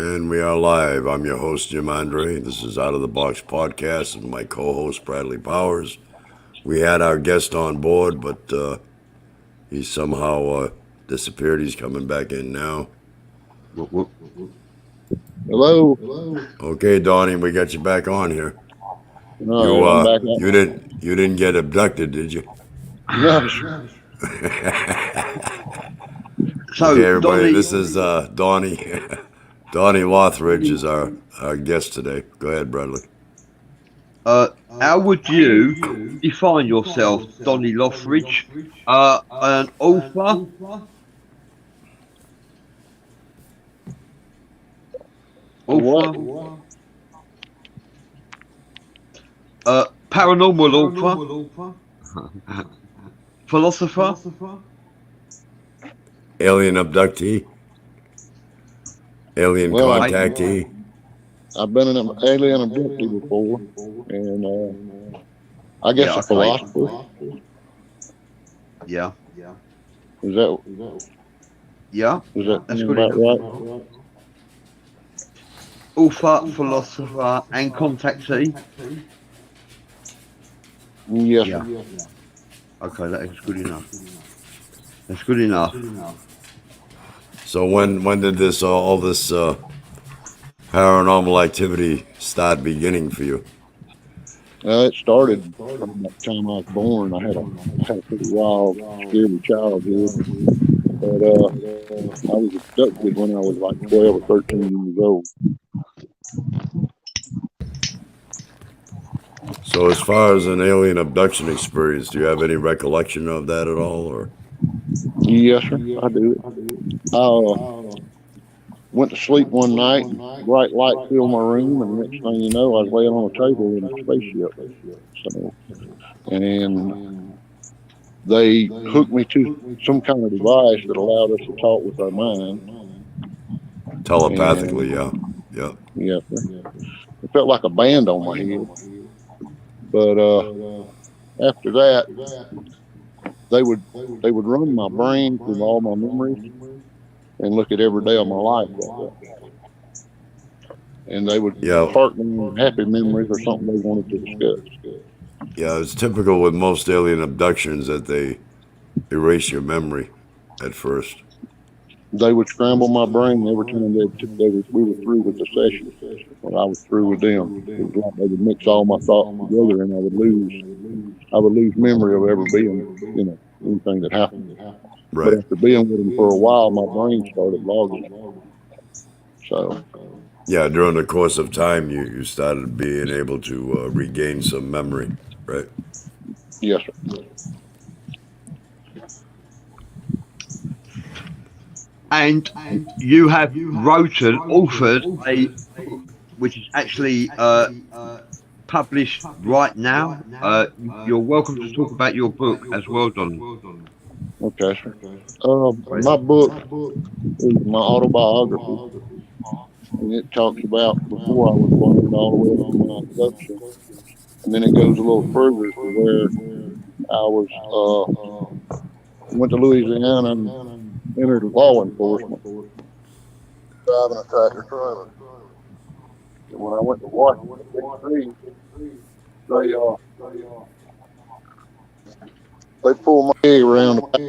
And we are live. I'm your host, Jim Andre. This is Out of the Box Podcast and my co host, Bradley Powers. We had our guest on board, but he somehow disappeared. He's coming back in now. Hello. Okay, Donnie, we got you back on here. No, I'm back up. You didn't get abducted, did you? No. So, Okay, everybody, Donnie, this is Donnie. Donnie Lothridge is our guest today. Go ahead, Bradley. how would you define yourself, Donnie Lothridge? An author, What? paranormal author, philosopher, Alien abductee. Alien Well, contactee. I've been an alien abductee before, and I guess Yeah, a okay. philosopher. yeah, Is that that's good about enough. right? Author, philosopher, and contactee. Yes. Yeah. Okay, that is good enough. That's good enough. So when did this all this paranormal activity start beginning for you? It started from the time I was born. I had a pretty wild, scary childhood. But I was abducted when I was like 12 or 13 years old. So as far as an alien abduction experience, do you have any recollection of that at all, or? Yes, sir. I do. I went to sleep one night, and bright light filled my room, and next thing you know, I was laying on a table in a spaceship. So, and they hooked me to some kind of device that allowed us to talk with our mind. Telepathically, yeah. Yes, sir. It felt like a band on my head. But after that, they would run my brain through all my memories and look at every day of my life like that. And they would partner with happy memories or something they wanted to discuss. Yeah, it's typical with most alien abductions that they erase your memory at first. They would scramble my brain every time we were through with the session. When I was through with them, it was like they would mix all my thoughts together, and I would lose memory of ever being, anything that happened. But Right. after being with them for a while, my brain started logging. So, Yeah, during the course of time, you started being able to regain some memory, right? yes, sir. And you have authored a, which is actually published right now. You're welcome to talk about your book as well, Donnie. Okay, sir. My book is my autobiography, and it talks about before I was born all the way up to my abduction, and then it goes a little further to where I was went to Louisiana and entered law enforcement, driving a tractor trailer. And when I went to Washington, D.C., they pulled my leg around the back.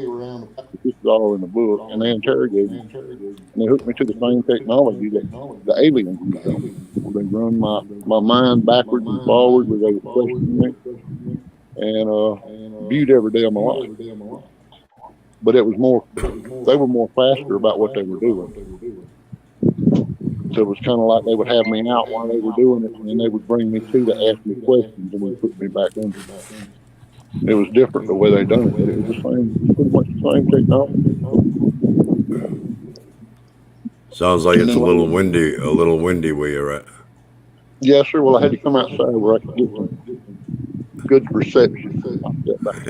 This is all in the book, and they interrogated me. And they hooked me to the same technology that the aliens used on me. They run my mind backwards and forwards, where they would question me, and viewed every day of my life. But it was they were more faster about what they were doing. So it was kind of like they would have me out while they were doing it, and then they would bring me to ask me questions, and then put me back in. It was different the way they done it, but it was the same, pretty much the same technology. Sounds like it's a little windy where you're at. Yes, sir. Well, I had to come outside where I could get some good reception. I'll step back.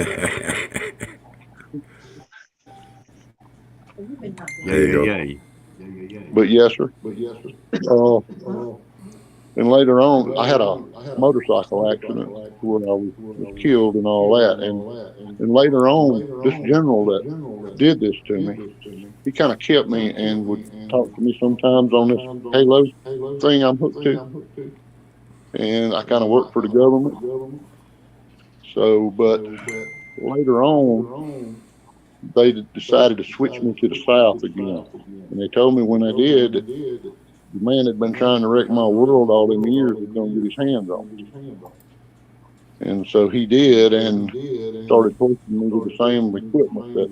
There you go. Yeah. But yes, sir. And later on, I had a motorcycle accident where I was killed and all that. And And later on, this general that did this to me, he kind of kept me and would talk to me sometimes on this Halo thing I'm hooked to. And I kind of worked for the government. So, but later on, they decided to switch me to the South again. And they told me when they did that the man had been trying to wreck my world all them years was going to get his hands on me. And so he did, and started pushing me with the same equipment that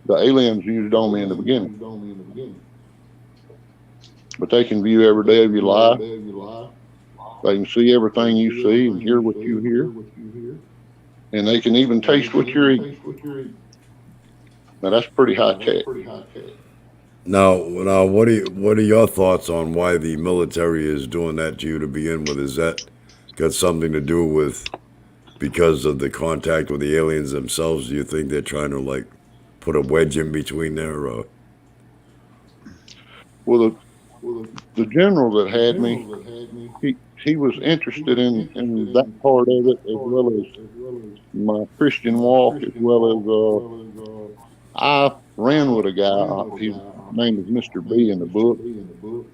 the aliens used on me in the beginning. But they can view every day of your life. They can see everything you see and hear what you hear. And they can even taste what you're eating. Now that's pretty high tech. Now, what are your thoughts on why the military is doing that to you to begin with? Is that got something to do with because of the contact with the aliens themselves? Do you think they're trying to like put a wedge in between there? Well, the general that had me, he was interested in that part of it as well as my Christian walk, as well as I ran with a guy. His name is Mr. B in the book.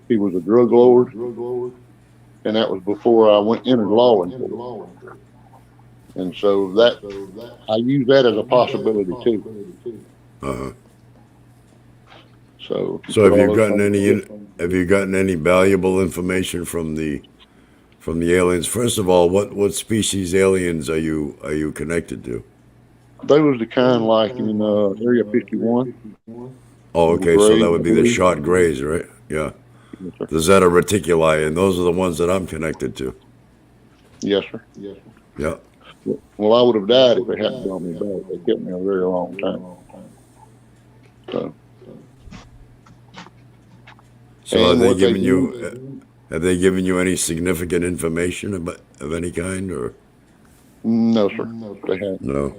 He was a drug lord, and that was before I entered law enforcement. And so that I use that as a possibility too. So have you gotten any valuable information from the aliens? First of all, what species aliens are you connected to? They was the kind like in Area 51. Oh, okay, so that would be the shot grays, right? Yeah. Yes, sir. The Zeta Reticuli, and those are the ones that I'm connected to. Yes, sir. Yeah. Well, I would have died if they hadn't brought me back. They kept me a very long time. So have they given you any significant information of any kind, or? No, sir. They haven't. No.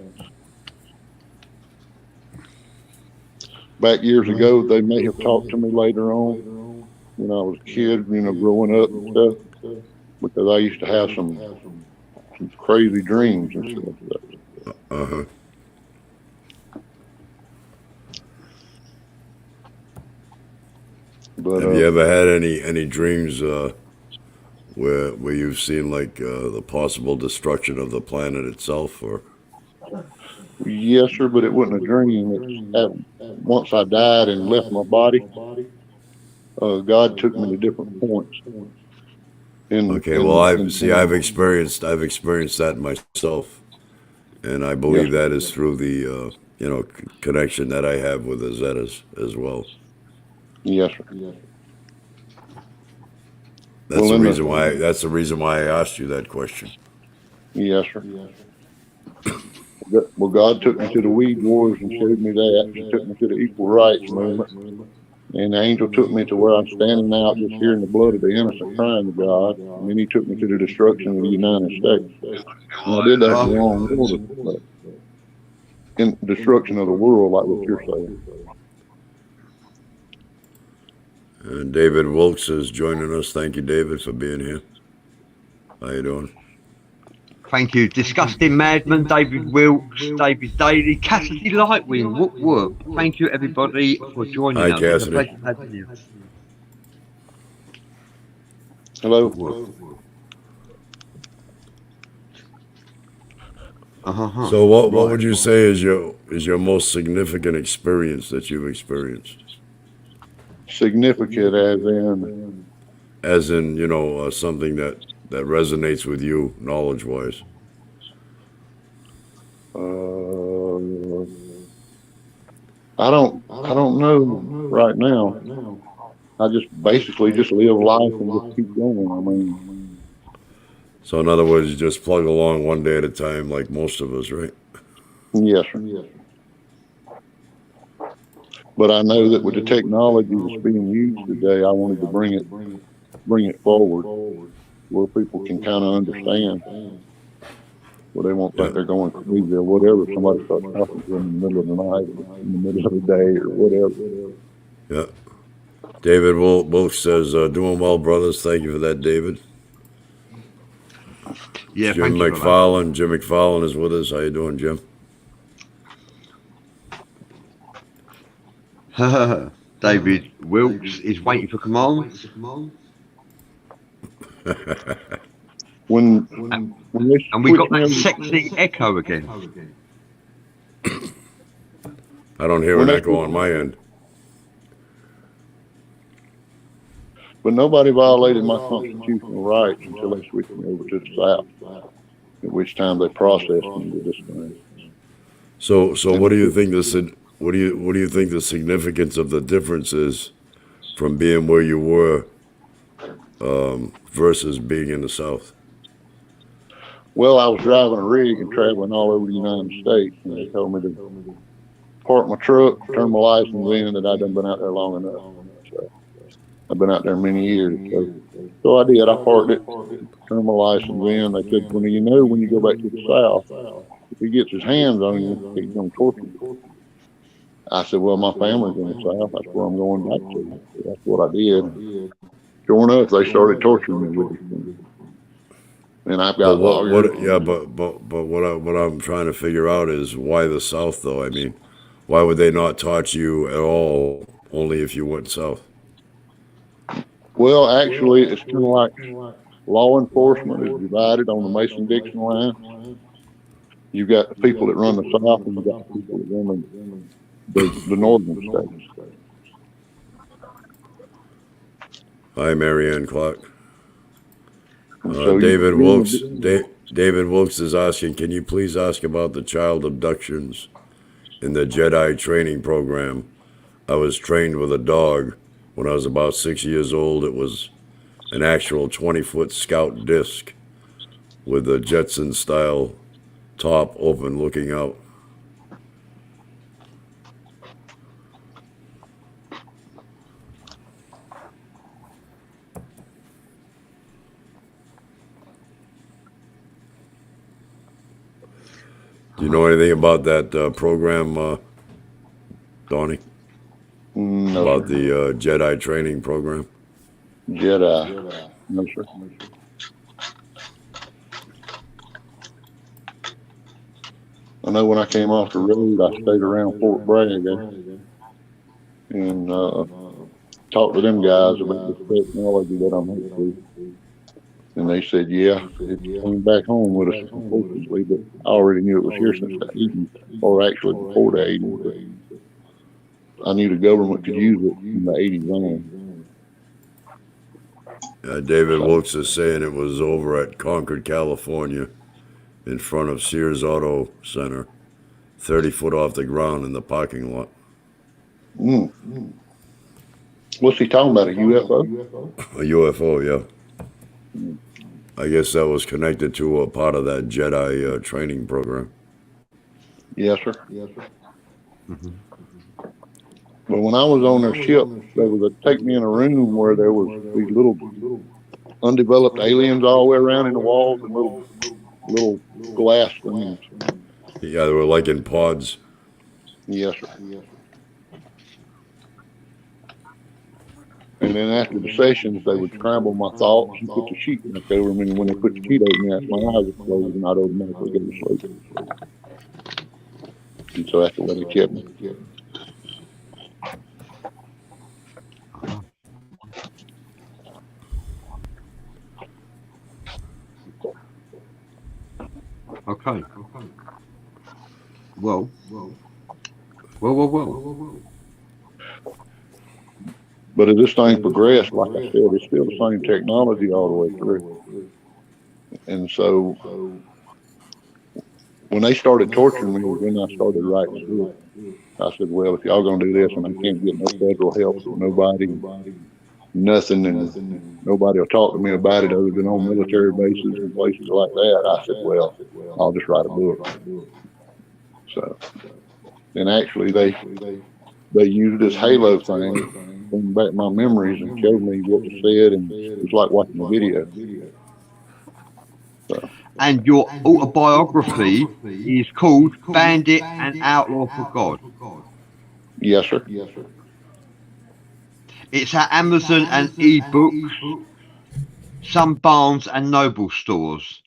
Back years ago, they may have talked to me later on when I was a kid, growing up and stuff, because I used to have some crazy dreams and stuff. But, have you ever had any dreams where you've seen like the possible destruction of the planet itself, or? Yes, sir, but it wasn't a dream. Once I died and left my body, God took me to different points. I've experienced that myself, and I believe that is through the connection that I have with the Zetas as well. Yes, sir. That's the reason why I asked you that question. Yes, sir. Well, God took me to the weed wars and showed me that. He took me to the equal rights movement. And the angel took me to where I'm standing out just hearing the blood of the innocent crying to God. And then he took me to the destruction of the United States. And I did that in the wrong order. But in destruction of the world, like what you're saying. And David Wilkes is joining us. Thank you, David, for being here. How you doing? Thank you. Disgusting Madman, David Wilkes, David Daly, Cassidy Lightwing, whoop whoop. Thank you everybody for joining us. Hi, Cassidy. It's a pleasure having you. Hello. So what would you say is your most significant experience that you've experienced? Significant as in something that resonates with you knowledge wise. I don't know right now. I just basically just live life and just keep going. So in other words, you just plug along one day at a time, like most of us, right? Yes, sir. But I know that with the technology that's being used today, I wanted to bring it forward where people can kind of understand. Well, they won't think they're going crazy or whatever. Somebody starts talking to them in the middle of the night, or in the middle of the day, or whatever. Yeah. David Wilkes says, "Doing well, brothers." Thank you for that, David. Yeah, Jim McFarlane is with us. How you doing, Jim? David Wilkes is waiting for commands. When they And we got switched me that over, sexy echo again. I don't hear When an they- echo on my end. but nobody violated my constitutional rights until they switched me over to the South. At which time they processed me with this thing. So what do you think what do you think the significance of the difference is from being where you were versus being in the South? Well, I was driving a rig and traveling all over the United States, and they told me to park my truck, turn my license in, that I'd done been out there long enough. So I've been out there many years. So I did. I parked it, turned my license in. They said, when you go back to the South, if he gets his hands on you, he's going to torture you. I said, well, my family's in the South. That's where I'm going back to. So that's what I did. Sure enough, they started torturing me with this thing. And I've got lawyers. But what I'm trying to figure out is why the South though? I mean, why would they not torture you at all? Only if you went south. Well, actually, it's kind of like law enforcement is divided on the Mason-Dixon line. You've got the people that run the South, and you've got the people that run the northern states. Hi, Marianne Clark. So David Wilkes is asking, can you please ask about the child abductions in the Jedi training program? I was trained with a dog when I was about 6 years old. It was an actual 20-foot scout disc with a Jetson style top open looking out. Do you know anything about that program, Donnie? No, About sir. the Jedi training program? Jedi. No, sir. I know when I came off the road, I stayed around Fort Bragg and talked to them guys about this technology that I'm hooked to. And they said, yeah, it's coming back home with us, unfortunately, but I already knew it was here since the 80s, or actually before the 80s. But I knew the government could use it in the 80s on. David Wilkes is saying it was over at Concord, California, in front of Sears Auto Center, 30 foot off the ground in the parking lot. What's he talking about, a UFO? A UFO, yeah. I guess that was connected to a part of that Jedi training program. Yes, sir. Mm-hmm. But when I was on their ship, they would take me in a room where there was these little undeveloped aliens all the way around in the walls and little glass things. Yeah, they were like in pods. Yes, sir. And then after the sessions, they would scramble my thoughts and put the sheet back over me. And when they put the sheet over me, my eyes would close and I'd automatically go to sleep. And so that's the way they kept me. Okay. Well. But as this thing progressed, like I said, it's still the same technology all the way through. And so when they started torturing me, then I started writing a book. I said, well, if y'all gonna do this and I can't get no federal help from nobody, nothing, and nobody will talk to me about it other than on military bases and places like that, I said, well, I'll just write a book. So, and actually they used this halo thing, bring back my memories and showed me what was said, and it was like watching a video. So. And your autobiography is called Bandit and Outlaw for God. Yes, sir. It's at Amazon and eBooks, some Barnes and Noble stores.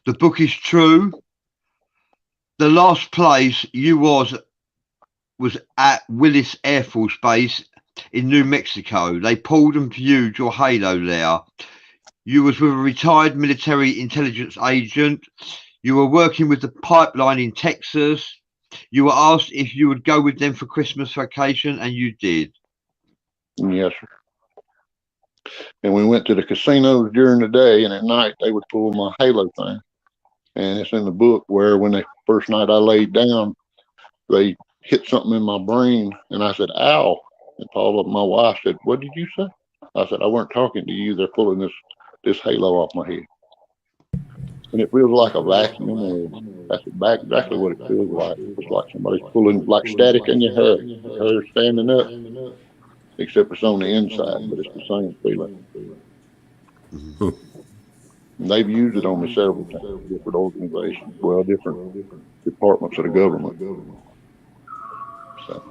The book is true. The last place you was was at Willis Air Force Base in New Mexico. They pulled and viewed your halo there. You was with a retired military intelligence agent. You were working with the pipeline in Texas. You were asked if you would go with them for Christmas vacation, and you did. Yes, sir. And we went to the casinos during the day, and at night they would pull my halo thing. And it's in the book where when the first night I laid down, they hit something in my brain, and I said, "Ow!" And Paula, my wife, said, "What did you say?" I said, "I weren't talking to you. They're pulling this halo off my head, and it feels like a vacuum." And that's exactly what it feels like. It's like somebody's pulling like static in your hair. Your hair standing up, except it's on the inside, but it's the same feeling. And they've used it on me several times, different organizations, well, different departments of the government. So.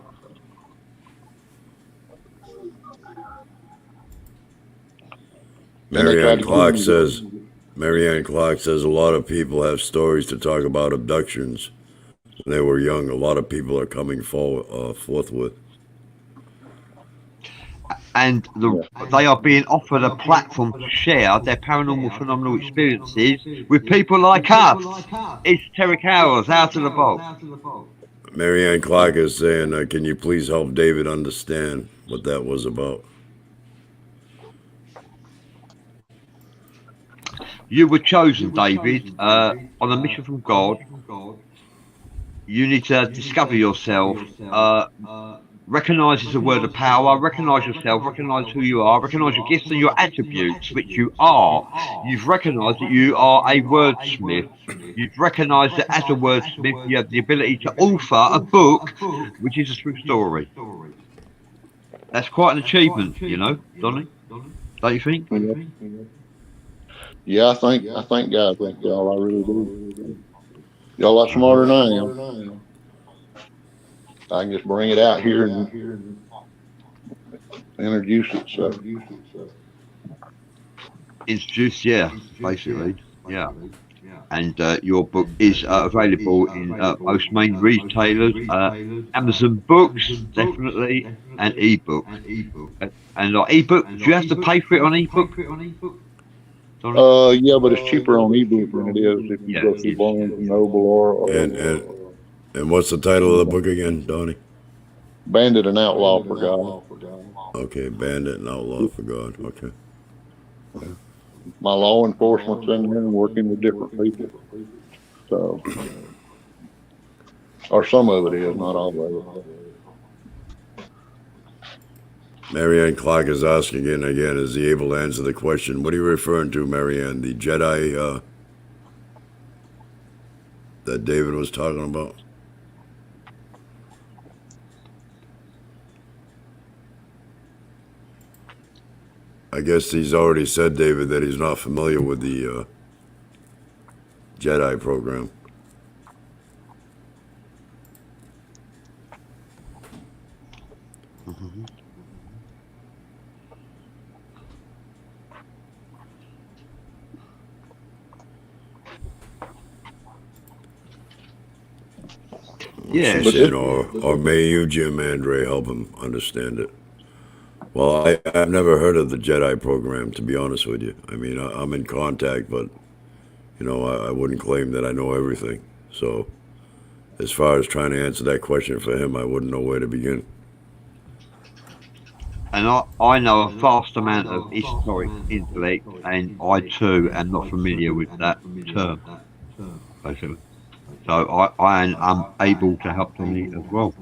Marianne Clark says a lot of people have stories to talk about abductions when they were young. A lot of people are coming forthwith. And they are being offered a platform to share their paranormal phenomenal experiences with people like us. Esoteric Hours, Out of the Box. Marianne Clark is saying, can you please help David understand what that was about? You were chosen, David, on a mission from God. You need to discover yourself. Recognise it's a word of power. Recognise yourself. Recognise who you are. Recognise your gifts and your attributes, which you are. You've recognised that you are a wordsmith. You've recognised that as a wordsmith, you have the ability to author a book, which is a true story. That's quite an achievement, you know, Donnie. Don't you think? Yeah, I think God thank y'all. I really do. Y'all a lot smarter than I am. I can just bring it out here and introduce it. So introduce, yeah, basically, yeah. And your book is available in most main retailers, Amazon Books, definitely, and ebook. And ebook, do you have to pay for it on ebook? Yeah, but it's cheaper on ebook than it is if you go through Barnes and Noble or and what's the title of the book again, Donnie? Bandit and Outlaw for God. Okay, Bandit and Outlaw for God. Okay. My law enforcement's in there and working with different people. So, or some of it is, not all of it. Marianne Clark is asking again, is he able to answer the question? What are you referring to, Marianne? The Jedi that David was talking about? I guess he's already said, David, that he's not familiar with the Jedi program. Yeah, said, or may you, Jim Andre, help him understand it. Well, I've never heard of the Jedi program, to be honest with you. I mean, I'm in contact, but, you know, I wouldn't claim that I know everything. So, as far as trying to answer that question for him, I wouldn't know where to begin. And I know a vast amount of historic intellect, and I too am not familiar with that term, basically. So I am able to help Tommy as well.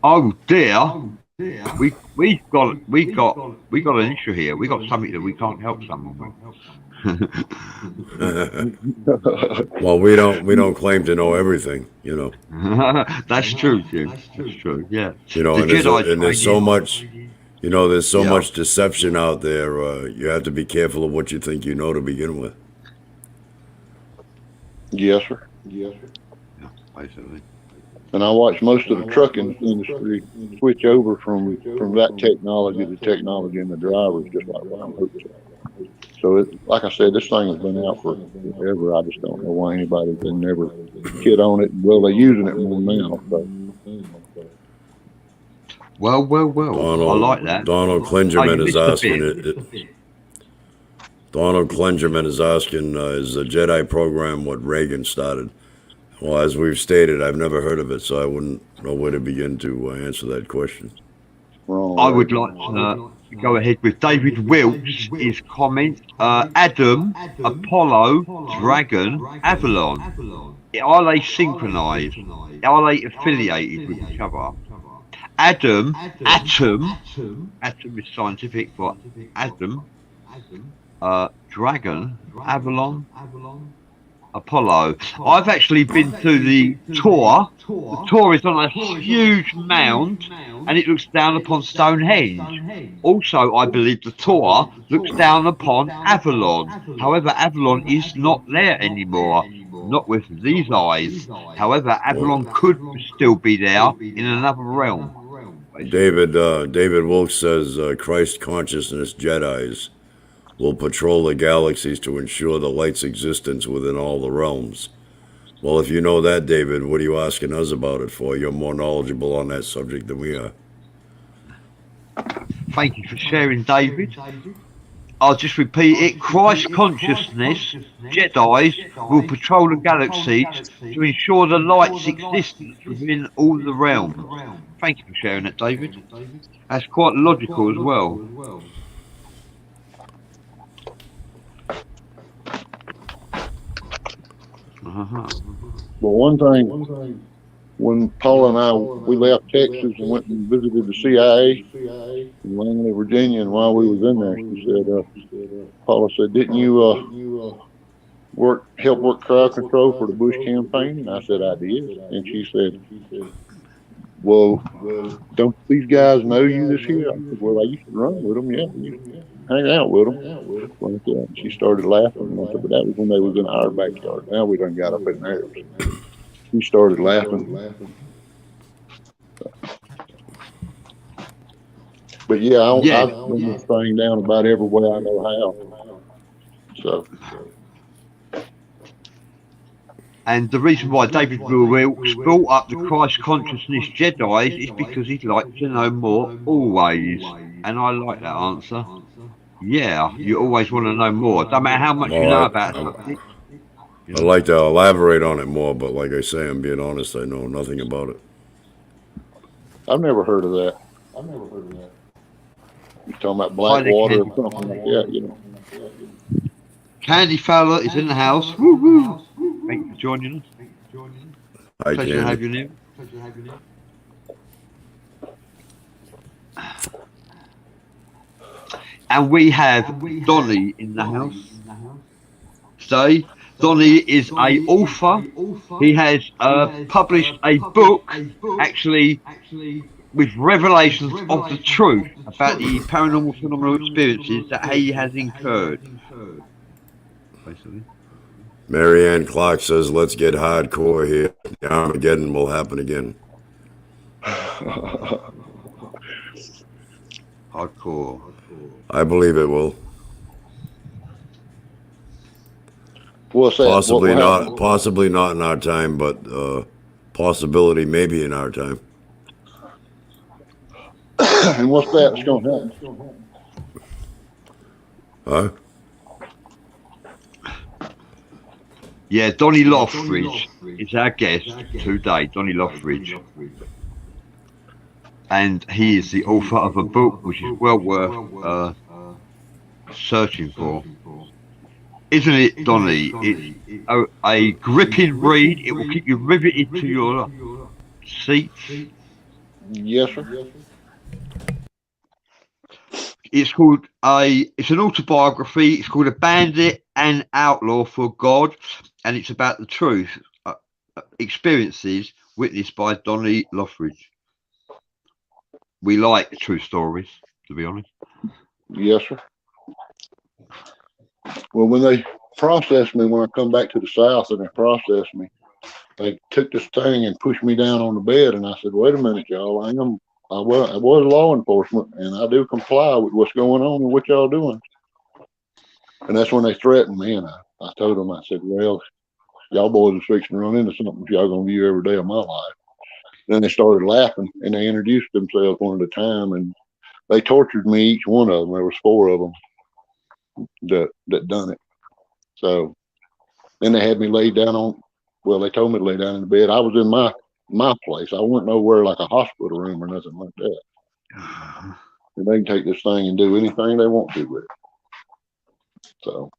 Oh dear, we got an issue here. We got something that we can't help someone with. Well, we don't claim to know everything, you know. That's true, Jim. That's true. Yeah. You know, and there's so much, you know, there's so much deception out there. You have to be careful of what you think you know to begin with. Yes, sir. Yeah, basically. And I watched most of the trucking industry switch over from that technology to technology in the drivers, just like what I'm hoping. So, like I said, this thing has been out for forever. I just don't know why anybody's been never hit on it. Well, they're using it more now. So. Well. I like that. Donald Oh, Klingerman you is missed a asking bit. Donald Klingerman is asking, is the Jedi program what Reagan started? Well, as we've stated, I've never heard of it, so I wouldn't know where to begin to answer that question. I Wrong, Ray. would like to go ahead with David Wilkes' his comment. Adam, Apollo, Dragon, Avalon. Are they synchronized? Are they affiliated with each other? Adam, atom is scientific for Adam, Dragon, Avalon, Apollo. I've actually been to the tour. The tour is on a huge mound and it looks down upon Stonehenge. Also, I believe the tour looks down upon Avalon. However, Avalon is not there anymore, not with these eyes. However, Avalon could still be there in another realm. David Wilkes says Christ consciousness Jedis will patrol the galaxies to ensure the light's existence within all the realms. Well, if you know that, David, what are you asking us about it for? You're more knowledgeable on that subject than we are. Thank you for sharing, David. I'll just repeat it. Christ consciousness, Jedi's, will patrol the galaxies to ensure the light's existence within all the realms. Thank you for sharing that, David. That's quite logical as well. But one thing, when Paula and I, we left Texas and went and visited the CIA in Langley, Virginia, and while we was in there, she said, Paula said, didn't you help work crowd control for the Bush campaign? And I said, I did. And she said, well, don't these guys know you this year? I said, well, I used to run with them, yeah. I used to hang out with them. Like that. She started laughing. And I said, but that was when they was in our backyard. Now we done got up in theirs. She started laughing. But yeah, I've been this thing down about every way I know how. So. And the reason why David Wilkes brought up the Christ consciousness Jedi is because he'd like to know more always. And I like that answer. Yeah, you always want to know more. Don't matter how much you know about something. I'd like to elaborate on it more, but like I say, I'm being honest, I know nothing about it. I've never heard of that. You're talking about Blackwater or something like that, you know. Candy Fowler is in the house. Woo-hoo. Thank you for joining us. Hi, Pleasure to have you near. And we have Donnie in the house today. Donnie is an author. He has published a book, actually, with revelations of the truth about the paranormal phenomenal experiences that he has incurred. Basically. Marianne Clark says, let's get hardcore here. The Armageddon will happen again. Hardcore. I believe it will. What's that? Possibly not in our time, but possibility maybe in our time. And what's that that's going to happen? Huh? Yeah, Donnie Lothridge is our guest today, Donnie Lothridge. And he is the author of a book which is well worth searching for. Isn't it, Donnie? It's a gripping read. It will keep you riveted to your seat. Yes, sir. It's an autobiography. It's called A Bandit and Outlaw for God, and it's about the truth, experiences witnessed by Donnie Lothridge. We like true stories, to be honest. Yes, sir. Well, when they processed me, when I come back to the South and they processed me, they took this thing and pushed me down on the bed, and I said, wait a minute, y'all, I was law enforcement, and I do comply with what's going on and what y'all doing. And that's when they threatened me, and I told them, I said, well, y'all boys are fixing to run into something y'all going to view every day of my life. Then they started laughing, and they introduced themselves one at a time, and they tortured me, each one of them. There was 4 of them that done it. So then they had me laid down on. Well, they told me to lay down in the bed. I was in my place. I wasn't nowhere like a hospital room or nothing like that. And they can take this thing and do anything they want to with it. So.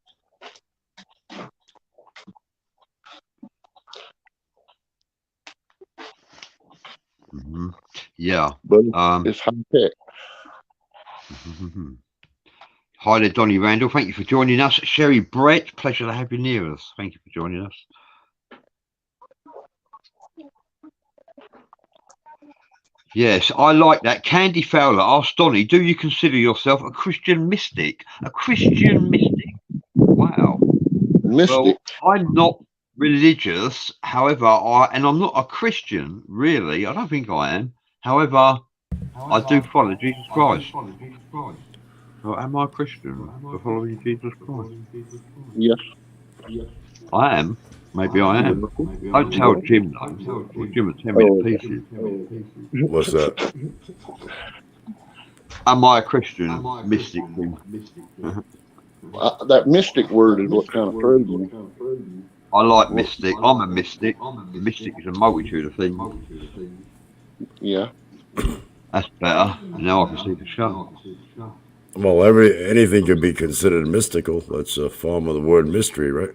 Yeah. But it's high tech. Hi there, Donnie Randall. Thank you for joining us. Sherry Brett, pleasure to have you near us. Thank you for joining us. Yes, I like that. Candy Fowler asked Donnie, do you consider yourself a Christian mystic? A Christian mystic? Wow. Mystic. Well, I'm not religious. However, I'm not a Christian, really. I don't think I am. However, I do follow Jesus Christ. Well, am I a Christian for following Jesus Christ? Yes. I am. Maybe I am. Don't tell Jim though. Or Jim will tear me to pieces. What's that? Am I a Christian mystic? That mystic word is what kind of throws me. I like mystic. I'm a mystic. Mystic is a multitude of things. Yeah. That's better. Now I can see the show. Well, anything could be considered mystical. That's a form of the word mystery, right?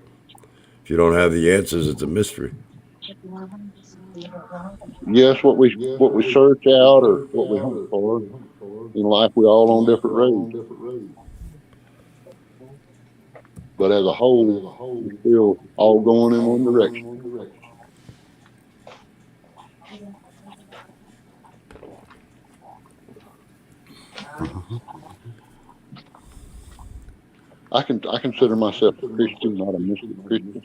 If you don't have the answers, it's a mystery. Yes, what we search out or what we hunt for. In life, we're all on different roads. But as a whole, we're still all going in one direction. I consider myself a Christian, not a mystic Christian.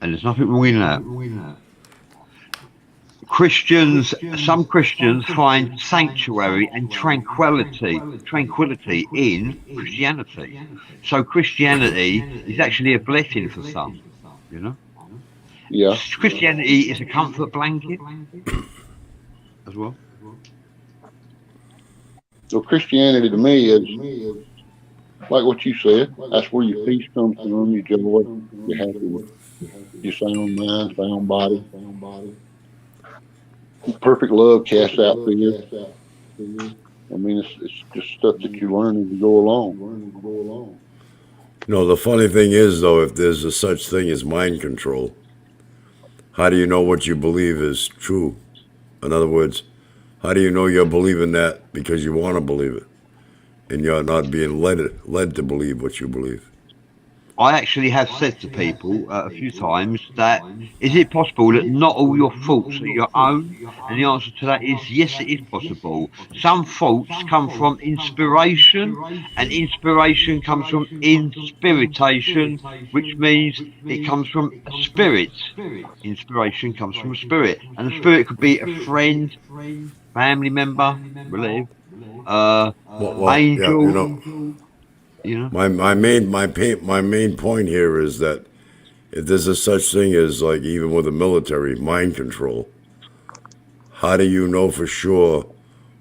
And there's nothing wrong in that. Some Christians find sanctuary and tranquility in Christianity. So Christianity is actually a blessing for some, you know? Yeah. Christianity is a comfort blanket as well. So Christianity to me is like what you said. That's where your peace comes from, your joy, your happiness, your sound mind, sound body. Perfect love casts out fear. I mean, it's just stuff that you learn as you go along. No, the funny thing is, though, if there's a such thing as mind control, how do you know what you believe is true? In other words, how do you know you're believing that because you want to believe it, and you're not being led to believe what you believe? I actually have said to people a few times that, is it possible that not all your thoughts are your own? And the answer to that is yes, it is possible. Some thoughts come from inspiration, and inspiration comes from inspiritation, which means it comes from a spirit. Inspiration comes from a spirit, and the spirit could be a friend, family member, relative, angel. Yeah, you know, my main point here is that if there's a such thing as, like, even with the military, mind control, how do you know for sure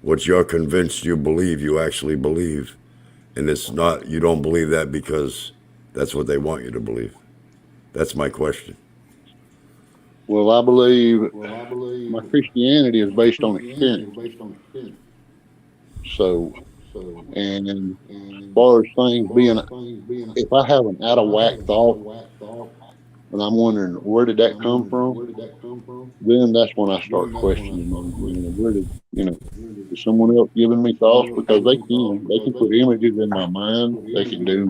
what you're convinced you actually believe, and it's not, you don't believe that because that's what they want you to believe? That's my question. Well, I believe my Christianity is based on experience. So, and as far as things being, if I have an out of whack thought, and I'm wondering where did that come from, then that's when I start questioning. Where did is someone else giving me thoughts? Because they can put images in my mind. They can do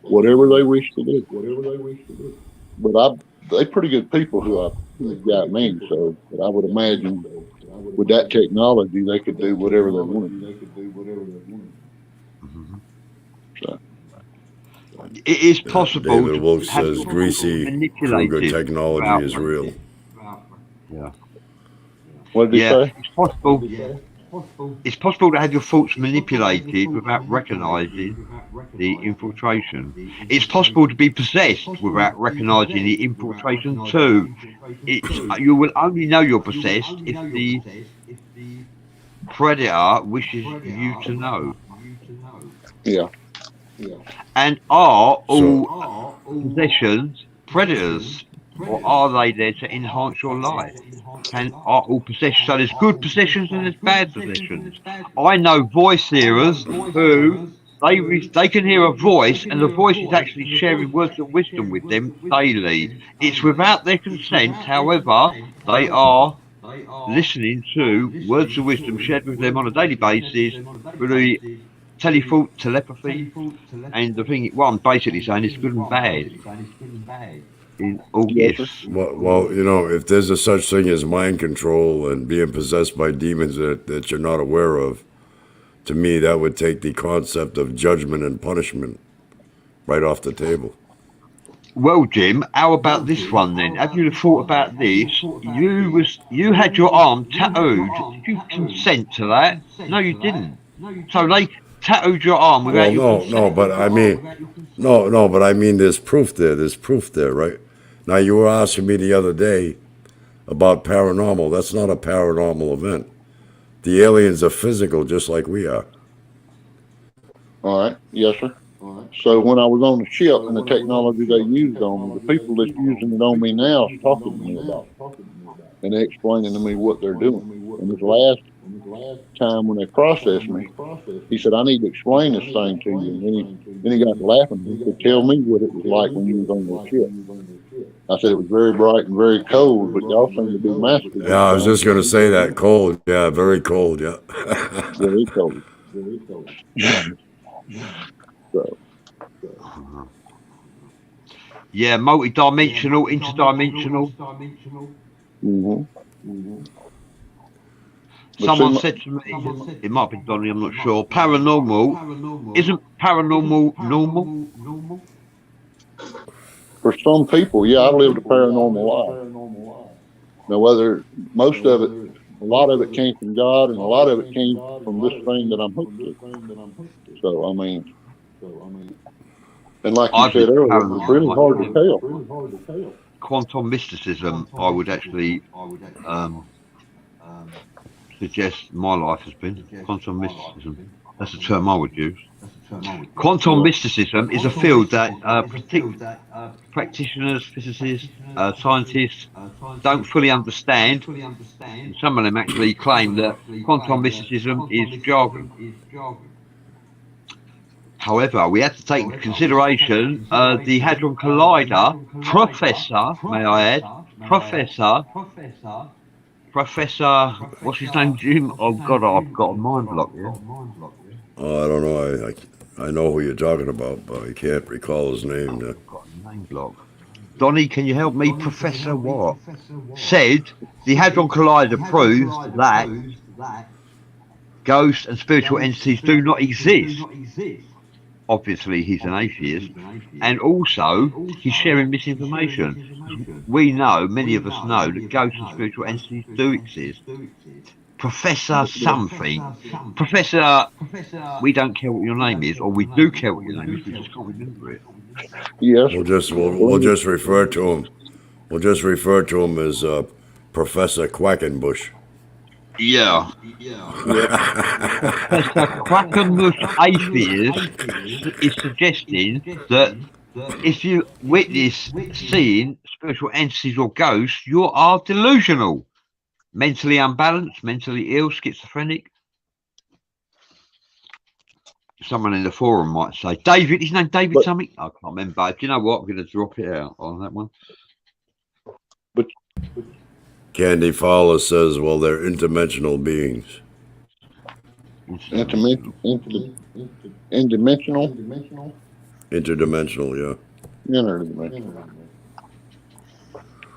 whatever they wish to do. But they're pretty good people who got me. So, but I would imagine with that technology, they could do whatever they wanted. So. It is possible. David Wilkes says greasy Kruger technology is real. Yeah. What did he say? It's possible. It's possible to have your thoughts manipulated without recognizing the infiltration. It's possible to be possessed without recognizing the infiltration too. You will only know you're possessed if the predator wishes you to know. Yeah. And are So, all possessions predators, or are they there to enhance your life? Are all possessions? So there's good possessions and there's bad possessions. I know voice hearers who they can hear a voice, and the voice is actually sharing words of wisdom with them daily. It's without their consent, however, they are listening to words of wisdom shared with them on a daily basis through the telepathy. And the thing, what I'm basically saying is good and bad in all Yes, sir. gifts. well, you know, if there's a such thing as mind control and being possessed by demons that you're not aware of, to me, that would take the concept of judgment and punishment right off the table. Well, Jim, how about this one then? Have you thought about this? You had your arm tattooed. Did you consent to that? No, you didn't. So they tattooed your arm without Well, your no, consent. but I mean, no, but I mean, there's proof there. There's proof there, right? Now, you were asking me the other day about paranormal. That's not a paranormal event. The aliens are physical, just like we are. All right. Yes, sir. So when I was on the ship and the technology they used on me, the people that's using it on me now is talking to me about it. And they're explaining to me what they're doing. And this last time when they processed me, he said, I need to explain this thing to you. And then he got to laughing. He said, tell me what it was like when you was on the ship. I said, it was very bright and very cold, but y'all seem to be masters. Yeah, I was just going to say that. Cold. Yeah, very cold. Yeah. Very cold. So, Yeah, multi-dimensional, interdimensional. Someone said to me, it might be Donnie, I'm not sure. Paranormal isn't paranormal normal? for some people, yeah, I lived a paranormal life. Now, whether most of it, a lot of it came from God, and a lot of it came from this thing that I'm hooked to. So, I mean, and like you said earlier, it's really hard to tell. Quantum mysticism, I would actually suggest my life has been. Quantum mysticism. That's the term I would use. Quantum mysticism is a field that practitioners, physicists, scientists don't fully understand. And some of them actually claim that quantum mysticism is jargon. However, we have to take into consideration the Hadron Collider Professor, may I add, Professor, what's his name, Jim? Oh God, I've got a mind block here. Oh, I don't know. I know who you're talking about, but I can't recall his name now. I've got a name block. Donnie, can you help me? Professor what? Said the Hadron Collider proves that ghosts and spiritual entities do not exist. Obviously, he's an atheist, and also he's sharing misinformation. We know, many of us know, that ghosts and spiritual entities do exist. Professor something. Professor, we don't care what your name is, or we do care what your name is, we just can't remember it. Yes. We'll just refer to him. We'll just refer to him as Professor Quackenbush. Yeah. Professor Quackenbush atheist is suggesting that if you witness seeing spiritual entities or ghosts, you are delusional, mentally unbalanced, mentally ill, schizophrenic. Someone in the forum might say, David, his name David something? I can't remember. Do you know what? I'm going to drop it out on that one. But Candy Fowler says, well, they're interdimensional beings. interdimensional? Interdimensional, yeah. Interdimensional.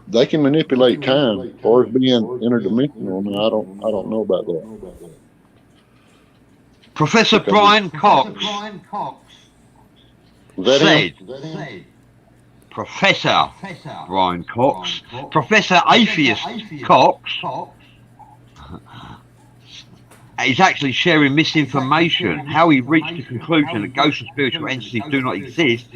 They can manipulate time as far as being interdimensional. I mean, I don't know about that. Professor Brian Cox said, Professor Brian Cox, Professor Atheist Cox is actually sharing misinformation. How he reached the conclusion that ghosts and spiritual entities do not exist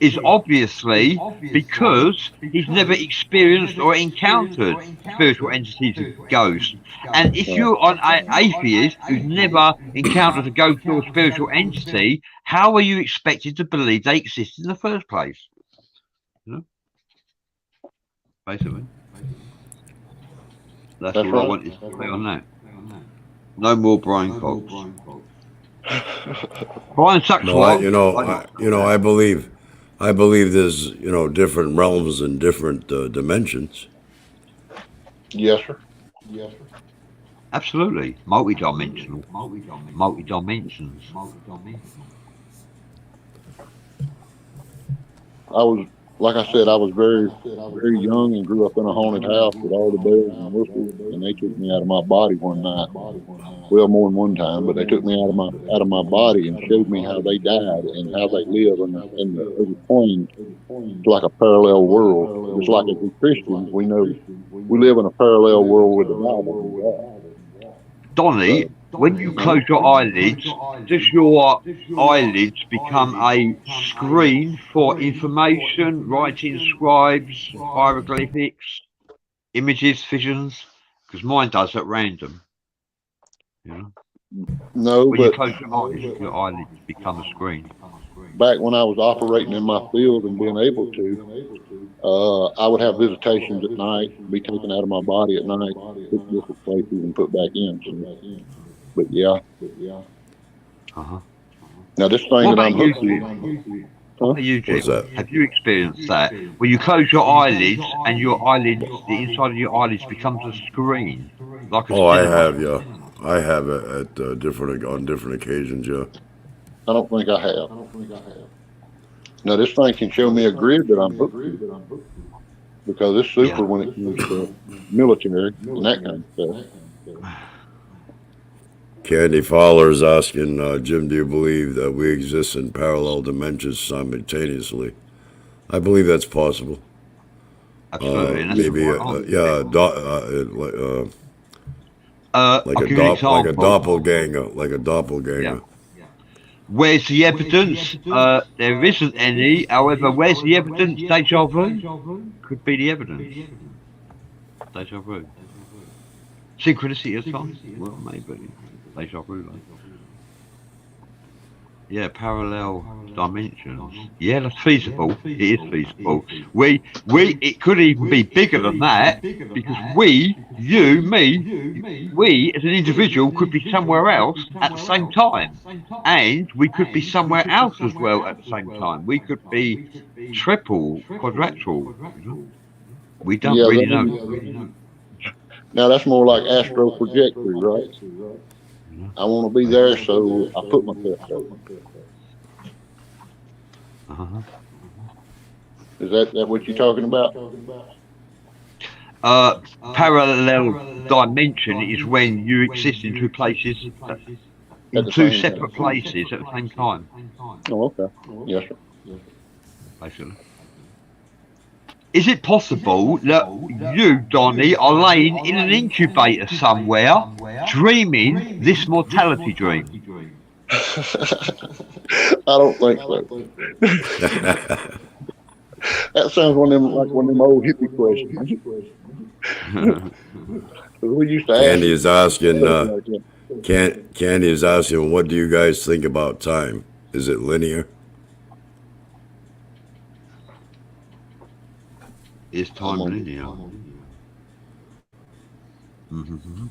is obviously because he's never experienced or encountered spiritual entities and ghosts. And if Right. you're an atheist who's never encountered a ghost or a spiritual entity, how are you expected to believe they exist in the first place? You know, basically. That's That's all I right. wanted to say on that. No more Brian Cox. Brian sucks. No, I believe there's different realms and different dimensions. Yes, sir. Absolutely. Multi-dimensional. Multi-dimensions. I was, like I said, I was very young and grew up in a haunted house with all the bells and whistles, and they took me out of my body one night. Well, more than one time, but they took me out of my body and showed me how they died and how they live in the other plane. It's like a parallel world. Just like as we Christians, we know we live in a parallel world with the Bible and God. Donnie, So, when you close your eyelids, does your eyelids become a screen for information, writing, scribes, hieroglyphics, images, visions? Because mine does at random. You know, no, when you but close your eyelids become a screen. back when I was operating in my field and being able to, I would have visitations at night, be taken out of my body at night, put to different places and put back in. So, but yeah, Uh-huh. now this thing What that I'm about you, hooked to, Jim? huh? What about you, What's Jim? that? Have you experienced that? Where you close your eyelids and your eyelids, the inside of your eyelids becomes a screen, like a Oh, I cinema. have, yeah. I have it at on different occasions, yeah. I don't think I have. Now this thing can show me a grid that I'm hooked to because it's Yeah. super when it comes to military and that kind of stuff. Candy Fowler's asking, Jim, do you believe that we exist in parallel dimensions simultaneously? I believe that's possible. Absolutely, and that's the Maybe, right answer. yeah, I'll give you an like a example. doppelganger, like a Yeah. doppelganger. Where's the evidence? There isn't any. However, where's the evidence? Deja vu could be the evidence. Deja vu. Synchronicity of time? Well, maybe. Deja vu, like. Yeah, parallel dimensions. Yeah, that's feasible. It is feasible. It could even be bigger than that because you, me, we as an individual could be somewhere else at the same time, and we could be somewhere else as well at the same time. We could be triple, quadruple. You know? We don't Yeah, really know. now that's more like astral trajectory, right? I want to be there, so I put myself there. Uh-huh. Is that what you're talking about? Parallel dimension is when you exist in two places, At in the two same time. separate places at the same time, Oh, okay. Yes, sir. basically. Is it possible that you, Donnie, are laying in an incubator somewhere, dreaming this mortality dream? I don't think so. That sounds one of them like one of them old hippie questions. 'Cause we used to ask Candy is asking, stuff like that. Candy is asking, what do you guys think about time? Is it linear? Is time I'm on- linear? Mm-hmm.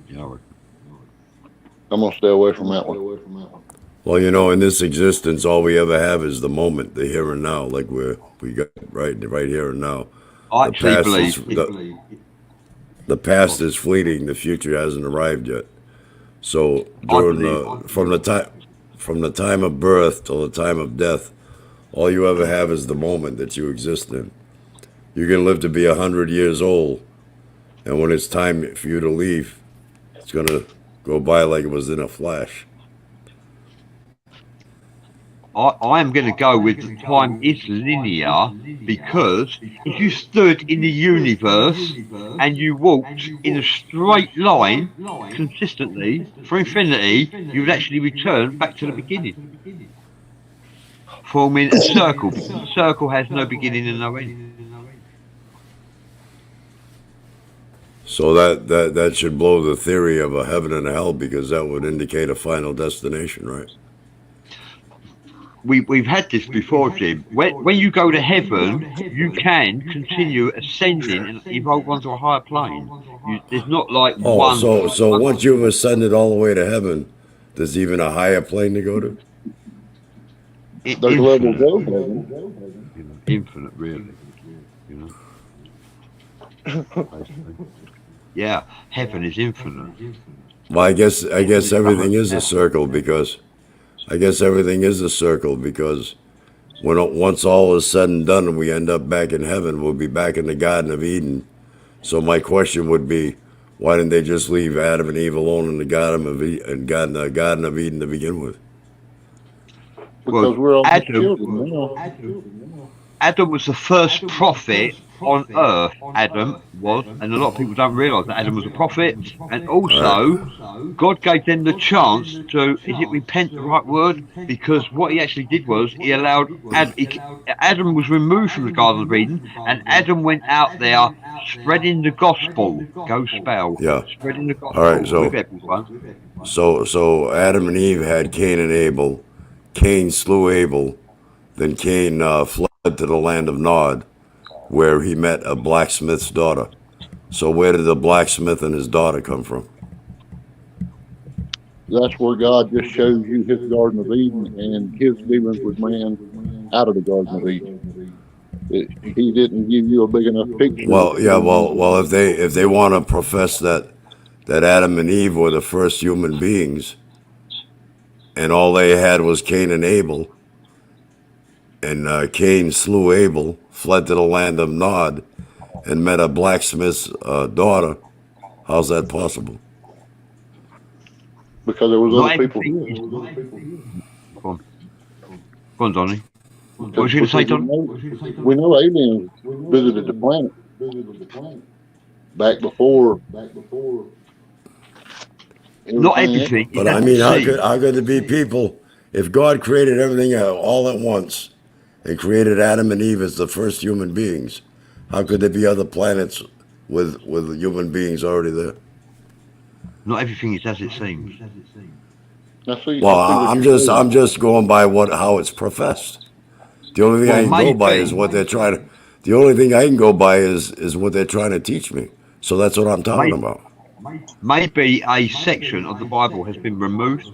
Yeah, I'm gonna stay away from that one. Well, in this existence, all we ever have is the moment, the here and now, like we got right here and now. I The actually past is believe. the past is fleeting. The future hasn't arrived yet. So I during believe. from the time of birth till the time of death, all you ever have is the moment that you exist in. You can live to be 100 years old, and when it's time for you to leave, it's gonna go by like it was in a flash. I am going to go with the time is linear because if you stood in the universe and you walked in a straight line consistently for infinity, you would actually return back to the beginning, forming a circle because a circle has no beginning and no end. So that should blow the theory of a heaven and a hell, because that would indicate a final destination, right? We've had this before, Jim. When you go to heaven, you can continue ascending and evolve onto a higher plane. There's not like Oh, one. so once you've ascended all the way to heaven, there's even a higher plane to go to? There's levels Infinite, of heaven. infinite, really. Yeah, heaven is infinite. Well, I guess everything is a circle, because once all is said and done and we end up back in heaven, we'll be back in the Garden of Eden. So my question would be, why didn't they just leave Adam and Eve alone in the Garden of Eden to begin with? Because we're all Adam, children now. Adam was the first prophet on earth. Adam was, and a lot of people don't realise that Adam was a prophet, and also God gave them the chance to, is it repent the right word? Because what he actually did was he allowed Adam was removed from the Garden of Eden, and Adam went out there spreading the gospel. Go spell. Yeah. Spreading the gospel. All right, with everyone. So Adam and Eve had Cain and Abel. Cain slew Abel. Then Cain fled to the land of Nod, where he met a blacksmith's daughter. So where did the blacksmith and his daughter come from? That's where God just shows you his Garden of Eden and his dealings with man out of the Garden of Eden. He didn't give you a big enough picture. Well, yeah, well, if they want to profess that Adam and Eve were the first human beings, and all they had was Cain and Abel, and Cain slew Abel, fled to the land of Nod, and met a blacksmith's daughter, how's that possible? Because there was Not other people everything here. Go on, Donnie. What was you going to say, Donnie? We know aliens visited the planet back before. Not everything. But I mean, how could there be people, if God created everything all at once and created Adam and Eve as the first human beings, how could there be other planets with human beings already there? Not everything is as it seems. Well, I'm just going by how it's professed. The only thing I can go by is what they're trying to. The only thing I can go by is what they're trying to teach me. So that's what I'm talking about. Maybe a section of the Bible has been removed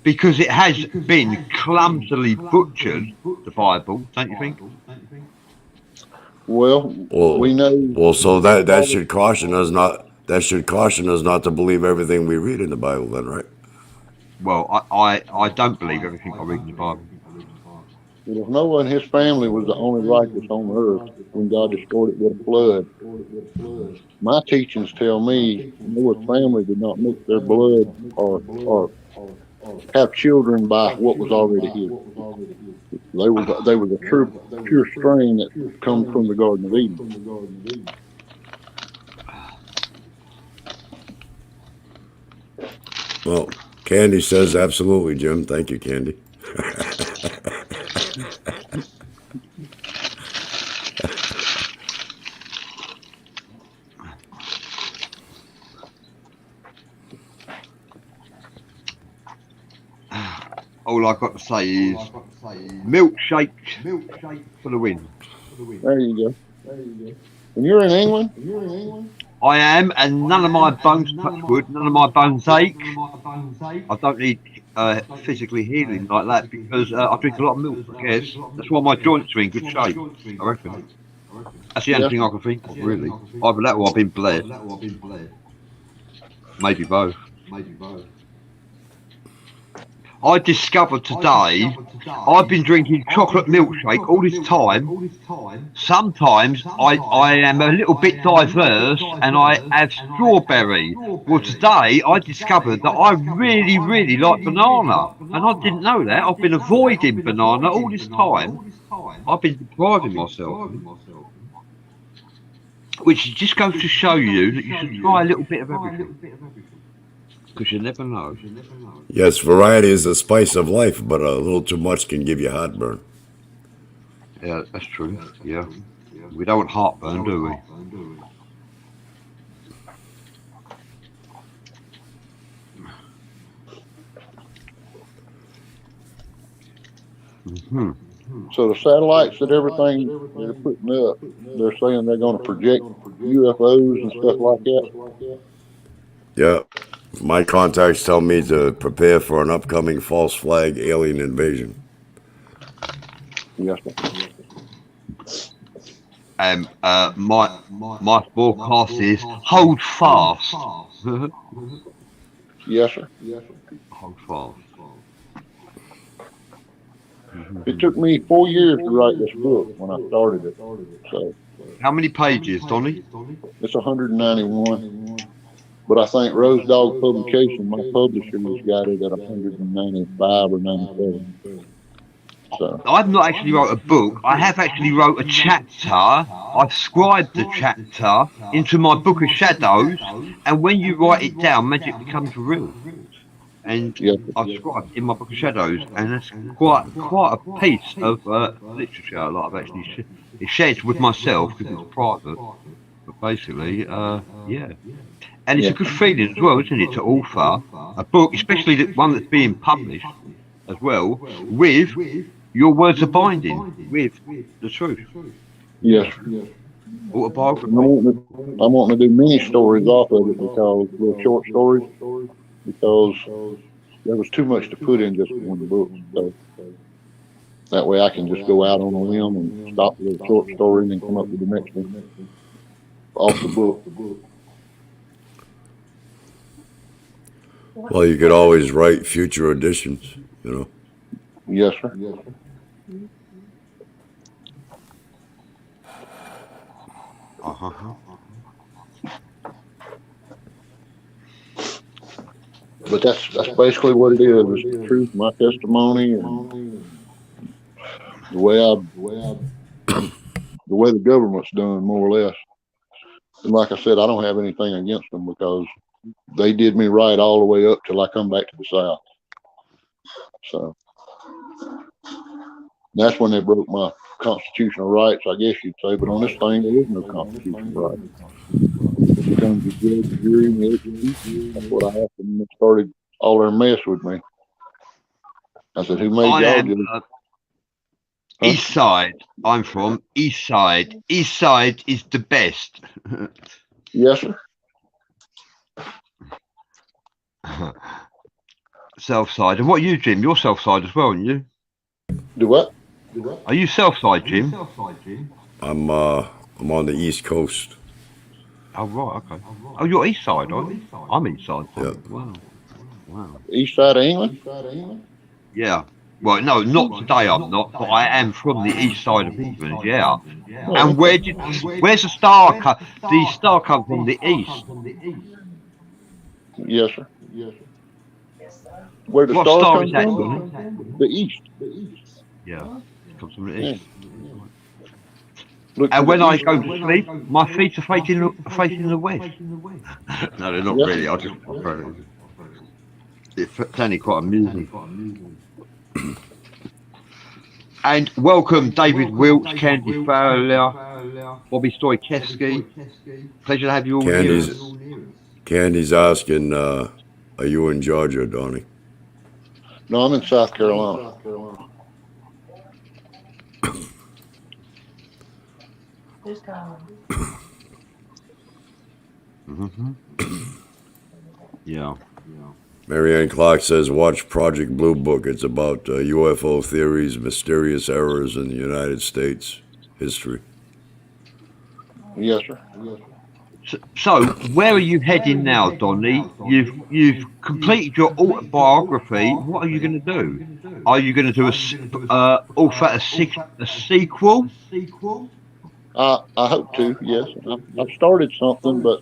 because it has been clumsily butchered. The Bible, don't you think? Well, we know. Well, so that should caution us not. That should caution us not to believe everything we read in the Bible, then, right? Well, I don't believe everything I read in the Bible. Well, if Noah and his family was the only righteous on earth when God destroyed it with a flood, my teachings tell me Noah's family did not mix their blood or have children by what was already his. They were the pure strain that comes from the Garden of Eden. Well, Candy says absolutely, Jim. Thank you, Candy. All I've got to say is milkshake for the win. There you go. And you're in England? I am, and none of my bones, touch wood, none of my bones ache. I don't need physically healing like that because I drink a lot of milk, I guess. That's why my joints are in good shape, I reckon. That's the only thing I can think of, really. Either that or I've been bled. Maybe both. I discovered today I've been drinking chocolate milkshake all this time. Sometimes I am a little bit diverse and I have strawberry. Well, today I discovered that I really, really like banana. And I didn't know that. I've been avoiding banana all this time. I've been depriving myself. Which just goes to show you that you should try a little bit of everything. Because you never know. Yes, variety is the spice of life, but a little too much can give you heartburn. Yeah, that's true. Yeah. We don't want heartburn, do we? Mm-hmm. So the satellites that everything they're putting up, they're saying they're going to project UFOs and stuff like that. Yeah. My contacts tell me to prepare for an upcoming false flag alien invasion. Yes, My forecast is hold fast. yes, sir. Hold fast. It took me 4 years to write this book when I started it. So How many pages, Donnie? it's 191. But I think Rose Dog Publication, my publisher, has got it at 195 or 97. So I've not actually wrote a book. I have actually wrote a chapter. I've scribed the chapter into my book of shadows, and when you write it down, magic becomes real. And yes, I've scribed in my book of shadows, and that's quite a piece of literature that I've actually shared with myself because it's private. But basically, yeah. And it's a good feeling as well, isn't it, to author a book, especially the one that's being published as well, with your words are binding, with the truth. yes. Autobiography. I'm wanting to do mini stories off of it because little short stories, because there was too much to put in just one book. So that way I can just go out on a limb and stop with a short story and then come up with the next one off the book. Well, you could always write future editions, you know. Yes, sir. But that's basically what it is. It's the truth, my testimony, and the way the government's done, more or less. And like I said, I don't have anything against them because they did me right all the way up till I come back to the South. So that's when they broke my constitutional rights, I guess you'd say. But on this thing, there is no constitutional right. It becomes a judge, jury, and execution. That's what I asked them when they started all their mess with me. I said, "Who made y'all do it?" East Side. I'm from East Side. East Side is the best. Yes, sir. South Side. And what are you, Jim? You're South Side as well, aren't you? Do what? Are you South Side, Jim? I'm on the East Coast. Oh, right, okay. Oh, you're East Side, aren't you? I'm East Side. Yeah. Wow. East side of England? Yeah. Well, no, not today I'm not, but I am from the east side of England, yeah. And where's the star come? The star comes from the east. Yes, sir. Where the What star star comes is that, from? Donnie? The east. Yeah, it comes from the east. Look And to when the I east. go to sleep, my feet are facing the west. No, they're not Yeah. really. It's only quite amusing. And welcome David Wilkes, Candy Fowler, Bobby Stoykeski. Pleasure to have you all here. Candy's asking, are you in Georgia, Donnie? No, I'm in South Carolina. Yeah. Marianne Clark says, watch Project Blue Book. It's about UFO theories, mysterious errors in the United States history. Yes, sir. So, where are you heading now, Donnie? You've completed your autobiography. What are you going to do? Are you going to do a sequel? I hope to. Yes, I've started something, but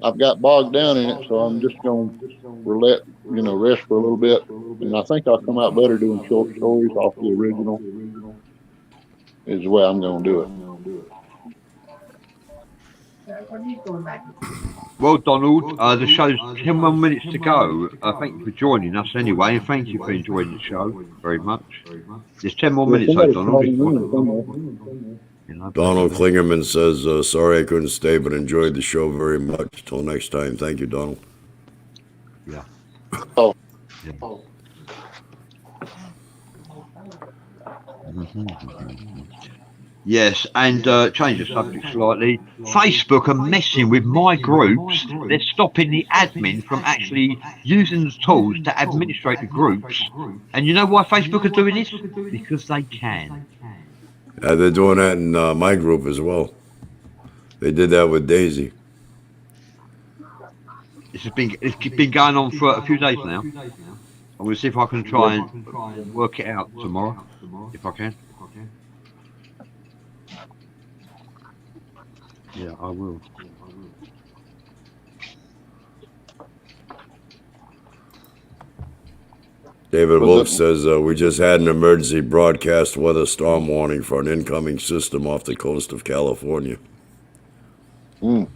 I've got bogged down in it, so I'm just going to rest for a little bit. And I think I'll come out better doing short stories off the original. Is the way I'm going to do it. Well, Donald, the show's 10 more minutes to go. Thank you for joining us anyway, and thank you for enjoying the show very much. There's 10 more minutes, though, Donald. Donald Klingerman says, sorry I couldn't stay, but enjoyed the show very much. Till next time. Thank you, Donald. Yeah. Oh. Yeah. Yes, and change the subject slightly. Facebook are messing with my groups. They're stopping the admin from actually using the tools to administrate the groups. And you know why Facebook are doing this? Because they can. They're doing that in my group as well. They did that with Daisy. It's been going on for a few days now. I'm going to see if I can try and work it out tomorrow, if I can. Yeah, I will. David Wolf says, we just had an emergency broadcast weather storm warning for an incoming system off the coast of California. Yes,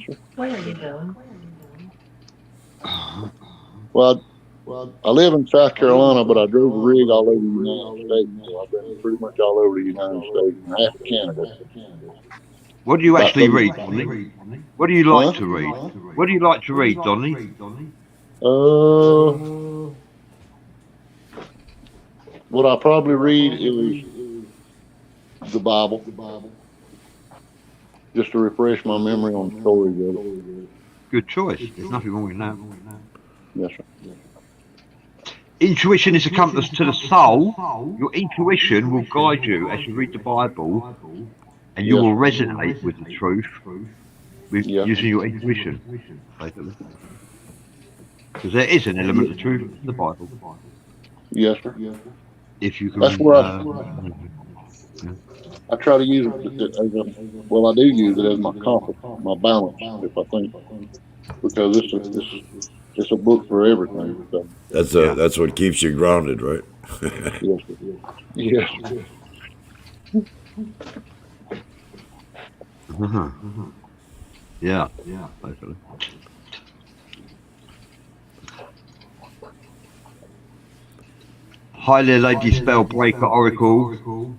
sir. What are you doing? Well, I live in South Carolina, but I drove a rig all over the United States. So I've been pretty much all over the United States and half of Canada. What do you actually read, Donnie? What do you like to read? What do you like to read, Donnie? What I probably read is the Bible, just to refresh my memory on stories of it. Good choice. There's nothing wrong with that. Yes, sir. Intuition is a compass to the soul. Your intuition will guide you as you read the Bible, and you will resonate with the truth with using your intuition, basically. Because there is an element of truth in the Bible. Yes, sir. If you can. That's where I try to use it as I do use it as my compass, my balance, if I think, because it's a book for everything. So. That's what keeps you grounded, right? Yes, sir. Yes. Yeah, basically. Hi there, Lady Spellbreaker Oracle.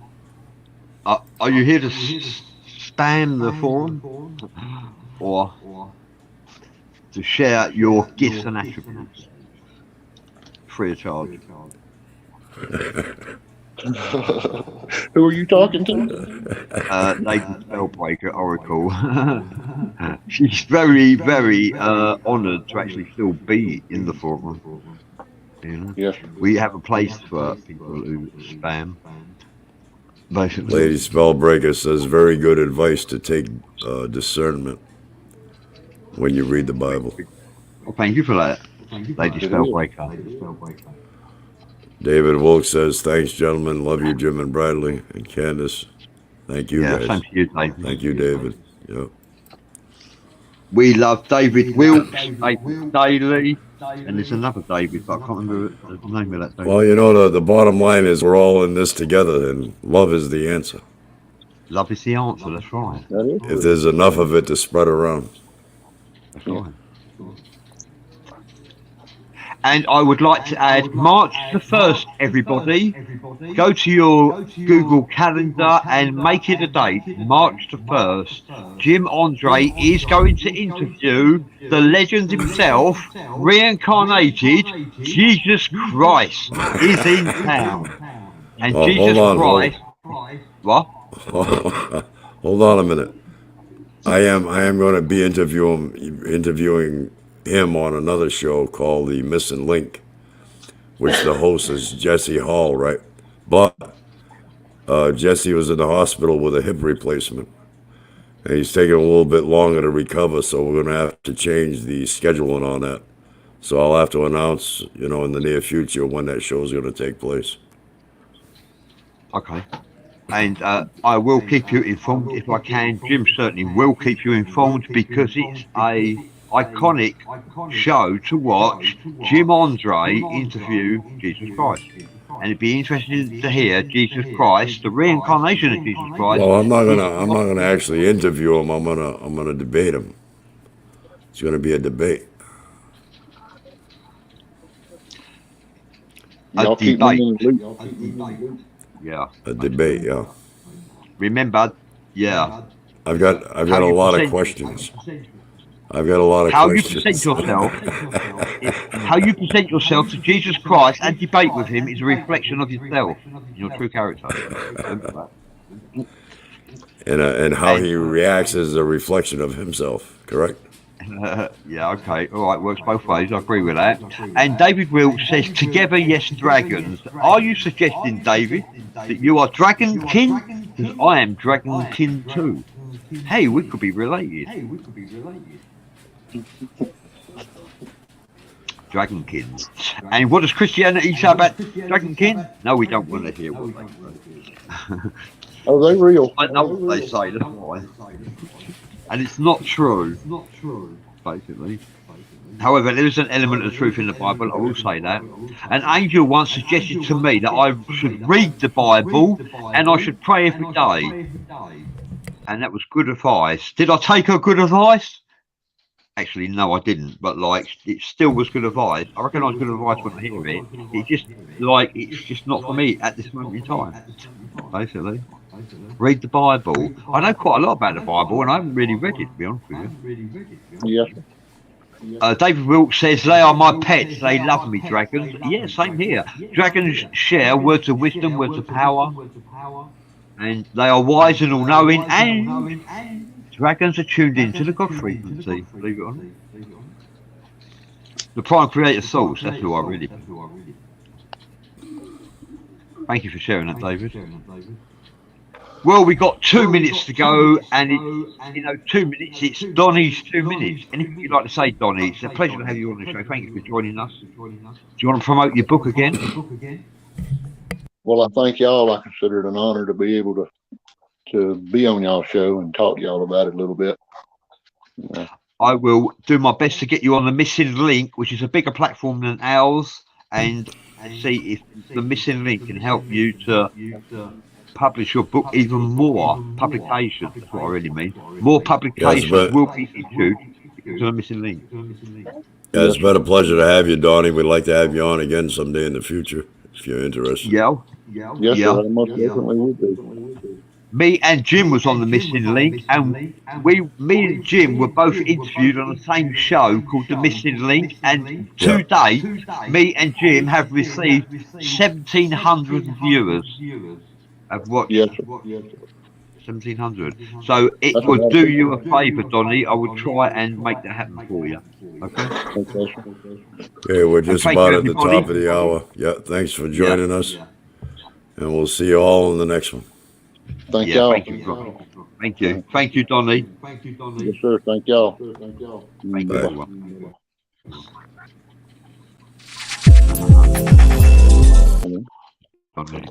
Are you here to spam the forum? Or to share your gifts and attributes? Free of charge. Who are you talking to? Lady Spellbreaker Oracle. She's very, very honoured to actually still be in the forum. You know? Yes. We have a place for people who spam. Basically. Lady Spellbreaker says, very good advice to take discernment when you read the Bible. Well, thank you for that, Lady Spellbreaker. David Wolk says, thanks, gentlemen. Love you, Jim and Bradley. And Candace, thank you, guys. Thank you, David. Thank you, David. Yep. We love David Wilkes, David Daly, and there's another David, but I can't remember the name of that David. Well, you know, the bottom line is we're all in this together, and love is the answer. Love is the answer, that's right. If there's enough of it to spread around. That's right. And I would like to add March the 1st, everybody. Go to your Google Calendar and make it a date, March the 1st. Jim Andre is going to interview the legend himself, reincarnated Jesus Christ is in town. And Jesus Christ... What? Hold on a minute. I am going to be interviewing him on another show called The Missing Link, which the host is Jesse Hall, right? But Jesse was in the hospital with a hip replacement, And he's taking a little bit longer to recover, so we're going to have to change the scheduling on that. So I'll have to announce, in the near future when that show is going to take place. Okay. And I will keep you informed if I can. Jim certainly will keep you informed because it's a iconic show to watch. Jim Andre interview Jesus Christ, and it'd be interesting to hear Jesus Christ, the reincarnation of Jesus Christ. Well, I'm not gonna actually interview him. I'm gonna debate him. It's gonna be a debate. Y'all keep me in the loop. Yeah. A debate, yeah. Remember, yeah. I've got a lot of questions. I've got a lot of how questions. You present yourself, how you present yourself to Jesus Christ and debate with him is a reflection of yourself, your true character. And how he reacts is a reflection of himself, correct? Yeah, okay, all right, works both ways. I agree with that. And David Wilkes says, "Together, yes, dragons." Are you suggesting, David, that you are Dragon King? Because I am Dragon King too. Hey, we could be related. Dragon King. And what does Christianity say about Dragon King? No, we don't want to hear what they say. Oh, they real? I know what they say, that's why. And it's not true, basically. However, there is an element of truth in the Bible, I will say that. An angel once suggested to me that I should read the Bible and I should pray every day. And that was good advice. Did I take her good advice? Actually, no, I didn't. But it still was good advice. I recognise good advice when I hear it. It's just not for me at this moment in time. Basically, read the Bible. I know quite a lot about the Bible, and I haven't really read it. To be honest with you. Yes. David Wilkes says, "They are my pets. They love me, dragons." Yeah, same here. Dragons share words of wisdom, words of power, and they are wise and all-knowing. And dragons are tuned into the God frequency. Believe it or not. The prime creator source. That's who I really. Thank you for sharing that, David. Well, we got 2 minutes to go, and it's 2 minutes. It's Donnie's 2 minutes. Anything you'd like to say, Donnie? It's a pleasure to have you on the show. Thank you for joining us. Do you want to promote your book again? Well, I thank y'all. I consider it an honor to be able to be on y'all's show and talk to y'all about it a little bit. Yeah. I will do my best to get you on the Missing Link, which is a bigger platform than ours, and see if the Missing Link can help you to publish your book even more publications. That's what I really mean. More publications will be issued because of the Missing Link. Yeah, it's been a pleasure to have you, Donnie. We'd like to have you on again someday in the future if you're interested. Yes, sir, I most definitely would be. Me and Jim was on the Missing Link, and me and Jim were both interviewed on the same show called the Missing Link, and to date, me and Jim have received 1,700 viewers. Have watched. Yes, 1,700. So it would do you a favour, Donnie. I would try and make that happen for you. Okay. Okay, we're just about at the top of the hour. Yeah, thanks for joining us, and we'll see you all in the next one. Thank y'all. Thank you. Thank you, Donnie. Yes, sir. Thank y'all. Thank you. Donnie.